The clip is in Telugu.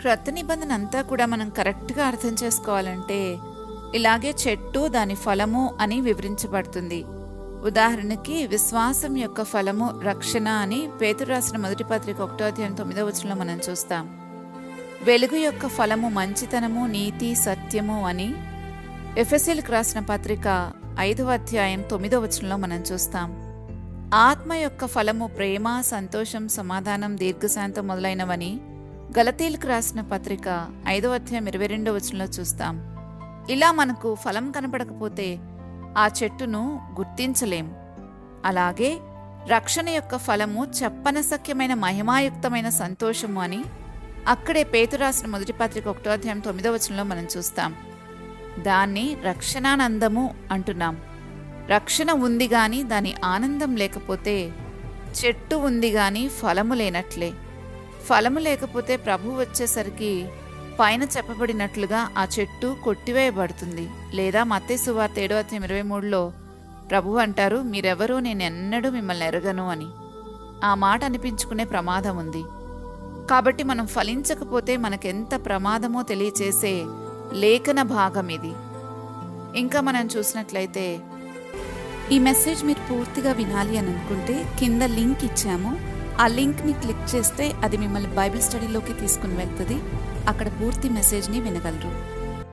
క్రొత్త నిబంధన అంతా కూడా మనం కరెక్ట్గా అర్థం చేసుకోవాలంటే ఇలాగే చెట్టు దాని ఫలము అని వివరించబడుతుంది. ఉదాహరణకి విశ్వాసం యొక్క ఫలము రక్షణ అని పేతురు రాసిన మొదటి పత్రిక 1:9 మనం చూస్తాం. వెలుగు యొక్క ఫలము మంచితనము, నీతి, సత్యము అని ఎఫెసీయులకు రాసిన పత్రిక 5:9 మనం చూస్తాం. ఆత్మ యొక్క ఫలము ప్రేమ, సంతోషం, సమాధానం, దీర్ఘశాంతం మొదలైనవని గలతీయులకు రాసిన పత్రిక 5:22 చూస్తాం. ఇలా మనకు ఫలం కనపడకపోతే ఆ చెట్టును గుర్తించలేం. అలాగే రక్షణ యొక్క ఫలము చెప్పనసఖ్యమైన మహిమాయుక్తమైన సంతోషము అని అక్కడే పేతురు రాసిన మొదటి పత్రిక 1:9 మనం చూస్తాం. దాన్ని రక్షణానందము అంటున్నాం. రక్షణ ఉంది గాని దాని ఆనందం లేకపోతే చెట్టు ఉంది గాని ఫలము లేనట్లే. ఫలము లేకపోతే ప్రభు వచ్చేసరికి పైన చెప్పబడినట్లుగా ఆ చెట్టు కొట్టివేయబడుతుంది. లేదా మత్తయి సువార్త 7:23 ప్రభు అంటారు, మీరెవరో నేనెన్నడూ మిమ్మల్ని ఎరగను అని. ఆ మాట అనిపించుకునే ప్రమాదం ఉంది. కాబట్టి మనం ఫలించకపోతే మనకెంత ప్రమాదమో తెలియచేసే లేఖన భాగం ఇది. ఇంకా మనం చూసినట్లయితే ఈ మెసేజ్ మీరు పూర్తిగా వినాలి అని అనుకుంటే కింద లింక్ ఇచ్చాము. ఆ లింక్ని క్లిక్ చేస్తే అది మిమ్మల్ని బైబిల్ స్టడీలోకి తీసుకుని వెళ్తుంది. అక్కడ పూర్తి మెసేజ్ని వినగలరు.